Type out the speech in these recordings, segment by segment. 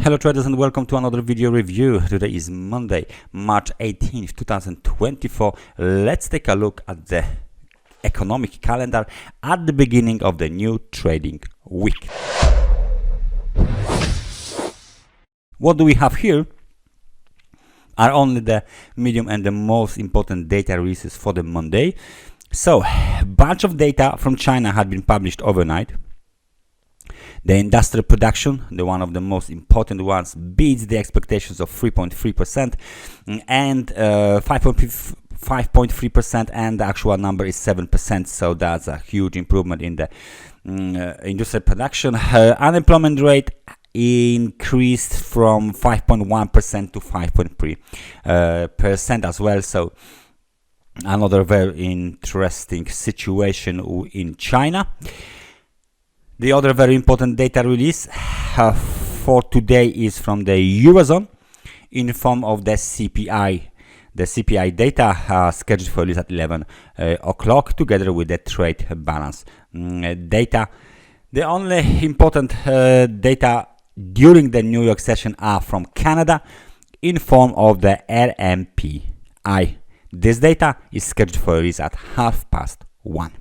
Hello traders and welcome to another video review. Today is Monday, March 18th, 2024. Let's take a look at the economic calendar at the beginning of the new trading week. What do we have here are only the medium and the most important data releases for the Monday. So, bunch of data from China had been published overnight. The industrial production, the one of the most important ones, beats the expectations of 3.3% and 5.3%, and the actual number is 7%. So that's a huge improvement in the industrial production. Unemployment rate increased from 5.1% to 5.3% as well. So another very interesting situation in China. The other very important data release for today is from the Eurozone in form of the CPI. The CPI data scheduled for release at 11 o'clock together with the trade balance data. The only important data during the New York session are from Canada in form of the RMPI. This data is scheduled for release at 1:30.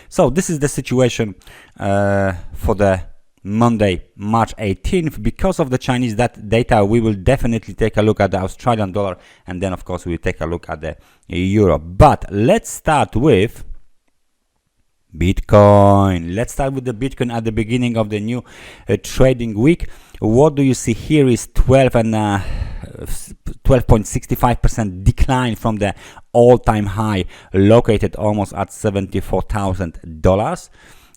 So this is the situation for the Monday, March 18th. Because of the Chinese data, we will definitely take a look at the Australian dollar, and then of course we will take a look at the euro. But let's start with Bitcoin. Let's start with the Bitcoin at the beginning of the new trading week. What do you see here is 12.65% decline from the all-time high located almost at $74,000.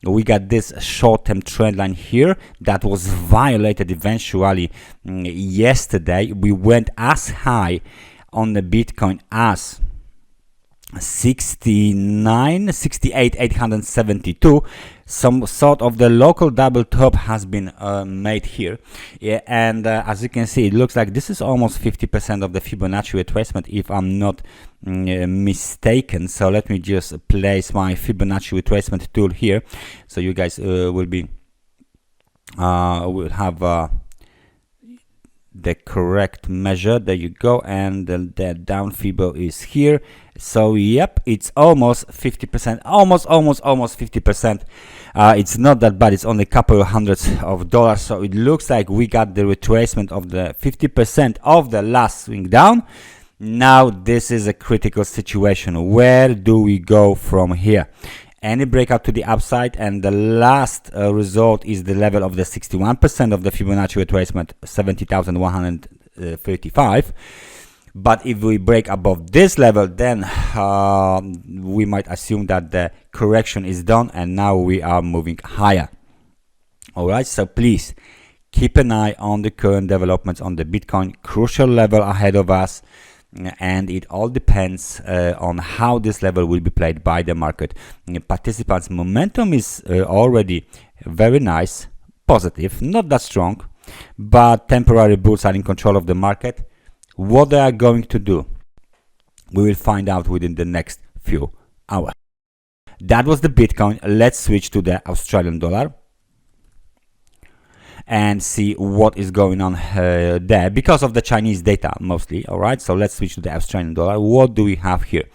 We got this short-term trend line here that was violated eventually yesterday. We went as high on the Bitcoin as 68,872. Some sort of the local double top has been made here, and as you can see, it looks like this is almost 50% of the Fibonacci retracement, if I'm not mistaken. So let me just place my Fibonacci retracement tool here, so you guys will have the correct measure. There you go, and the down Fibo is here. So yep, it's almost 50%, almost 50%. It's not that bad, it's only a couple of hundreds of dollars. So it looks like we got the retracement of the 50% of the last swing down. Now this is a critical situation. Where do we go from here? Any breakout to the upside, and the last result is the level of the 61% of the Fibonacci retracement, 70,135. But if we break above this level, then we might assume that the correction is done and now we are moving higher. All right, so please keep an eye on the current developments on the Bitcoin. Crucial level ahead of us, and it all depends on how this level will be played by the market participants. Momentum is already very nice, positive, not that strong, but temporary bulls are in control of the market. What they are going to do, we will find out within the next few hours. That was the Bitcoin. Let's switch to the Australian dollar and see what is going on there because of the Chinese data mostly. All right, so let's switch to the Australian dollar. What do we have here?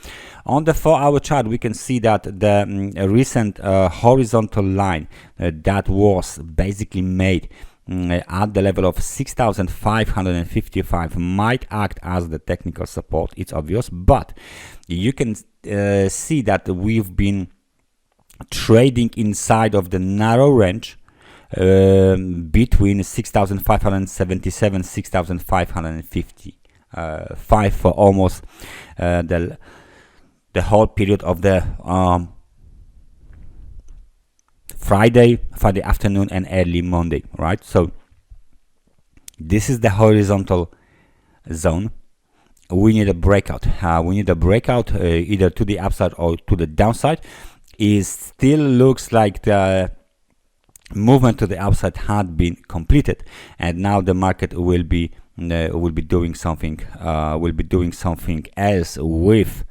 On the 4-hour chart, we can see that the recent horizontal line that was basically made at the level of 6,555 might act as the technical support. It's obvious, but you can see that we've been trading inside of the narrow range between 6,577 6,555 for almost the whole period of the Friday afternoon and early Monday, right? So this is the horizontal zone. We need a breakout. Either to the upside or to the downside. It still looks like the movement to the upside had been completed, and now the market will be doing something else with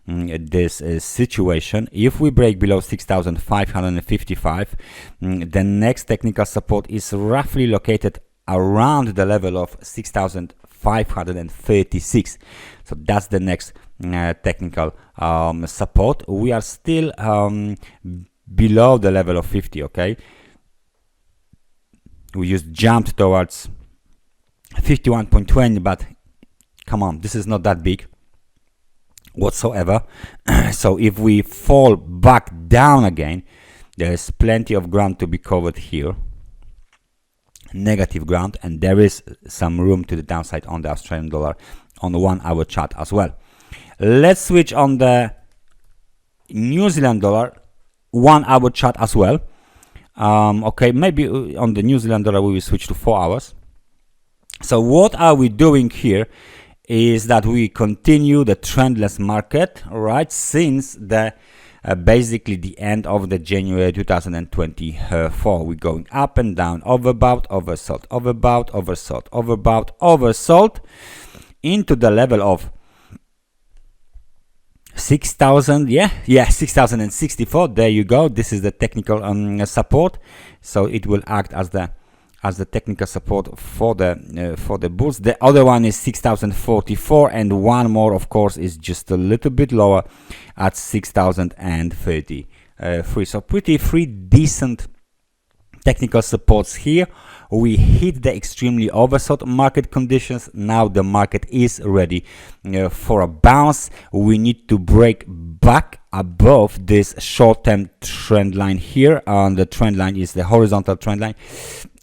this situation. If we break below 6,555, the next technical support is roughly located around the level of 6,536. So that's the next technical support. We are still below the level of 50. Okay, we just jumped towards 51.20, but come on, this is not that big whatsoever. So if we fall back down again, there's plenty of ground to be covered here, negative ground, and there is some room to the downside on the Australian dollar on the 1 hour chart as well. Let's switch on the New Zealand dollar 1 hour chart as well. Okay, maybe on the New Zealand dollar we will switch to 4 hours. So what are we doing here is that we continue the trendless market, right, since the basically the end of the January 2024. We're going up and down, overbought, oversold, overbought, oversold, overbought, oversold, into the level of 6,000, 6,064. There you go. This is the technical support, so it will act as the technical support for the bulls. The other one is 6,044, and one more, of course, is just a little bit lower at 6,033. So pretty three decent technical supports here. We hit the extremely oversold market conditions. Now the market is ready for a bounce. We need to break back above this short-term trend line here. The trend line is the horizontal trend line,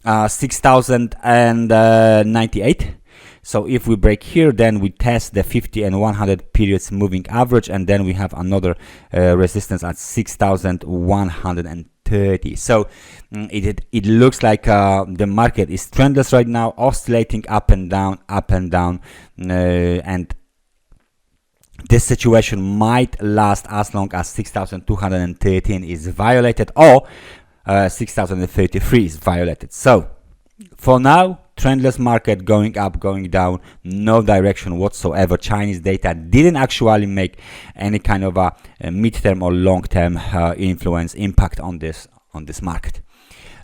6,098. So if we break here, then we test the 50 and 100 periods moving average, and then we have another resistance at 6,130. So it looks like the market is trendless right now, oscillating up and down, and this situation might last as long as 6,213 is violated, or 6,033 is violated. So for now, trendless market, going up, going down, no direction whatsoever. Chinese data didn't actually make any kind of a midterm or long-term impact on this market.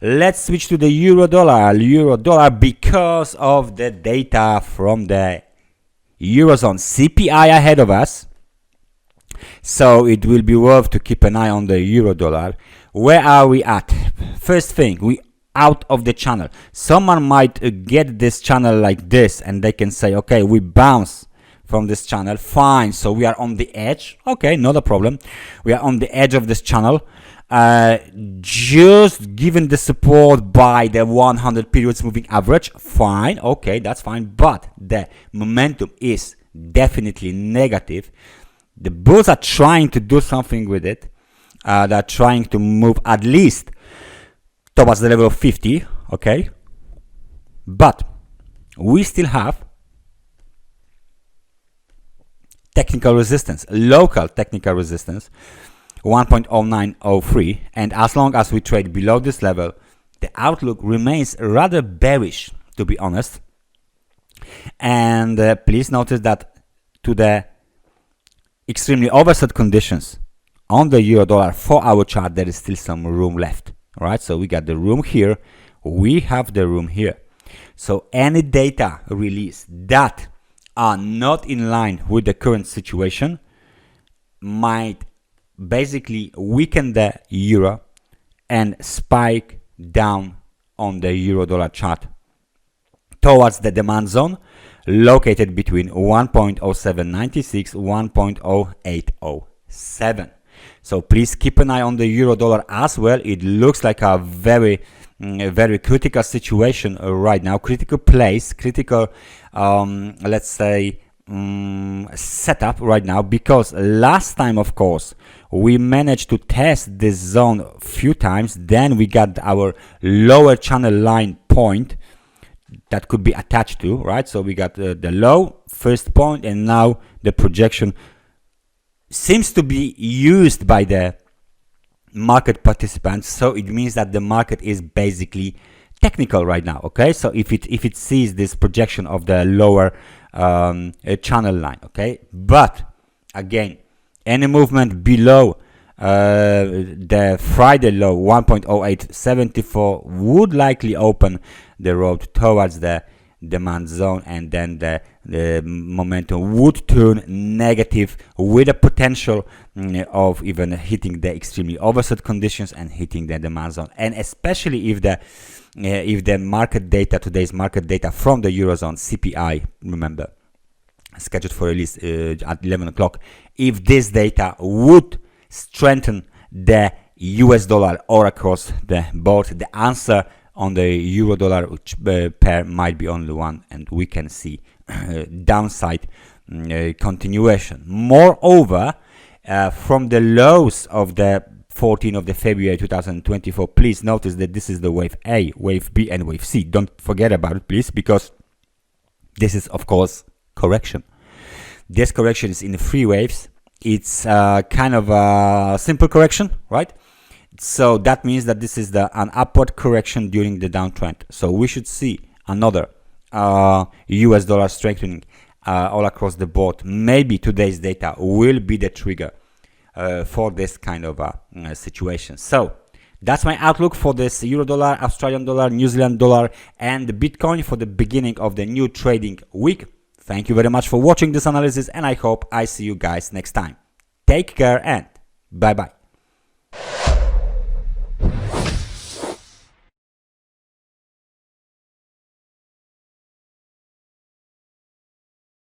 Let's switch to the euro dollar because of the data from the Eurozone CPI ahead of us. So it will be worth to keep an eye on the euro dollar. Where are we at? First thing, we out of the channel. Someone might get this channel like this, and they can say, okay, we bounce from this channel, fine, so we are on the edge. Okay, not a problem, we are on the edge of this channel, just given the support by the 100 periods moving average. Fine, okay, that's fine, but the momentum is definitely negative. The bulls are trying to do something with it. They're trying to move at least towards the level of 50, okay, but we still have technical resistance, local technical resistance, 1.0903, and as long as we trade below this level, the outlook remains rather bearish, to be honest. And please notice that to the extremely oversold conditions on the euro dollar 4 hour chart, there is still some room left. All right, so we got the room here, we have the room here. So any data release that are not in line with the current situation might basically weaken the euro and spike down on the euro dollar chart towards the demand zone located between 1.0796 1.0807. So please keep an eye on the euro dollar as well. It looks like a very critical situation right now, critical place, critical let's say setup right now, because last time, of course, we managed to test this zone a few times, then we got our lower channel line point that could be attached to, right? So we got the low first point, and now the projection seems to be used by the market participants. So it means that the market is basically technical right now. Okay, so if it sees this projection of the lower channel line, okay, but again, any movement below the Friday low 1.0874 would likely open the road towards the demand zone, and then the momentum would turn negative with a potential of even hitting the extremely oversold conditions and hitting the demand zone. And especially if the market data, today's market data from the Eurozone CPI, remember, scheduled for release at 11 o'clock, if this data would strengthen the US dollar or across the board, the answer on the euro dollar pair might be only one, and we can see downside continuation. Moreover, from the lows of the 14th of the February 2024, please notice that this is the wave A, wave B, and wave C. Don't forget about it, please, because this is, of course, correction. This correction is in 3 waves. It's kind of a simple correction, right? So that means that this is an upward correction during the downtrend. So we should see another US dollar strengthening all across the board. Maybe today's data will be the trigger for this kind of situation. So that's my outlook for this euro dollar, Australian dollar, New Zealand dollar, and the Bitcoin for the beginning of the new trading week. Thank you very much for watching this analysis, and I hope I see you guys next time. Take care and bye bye.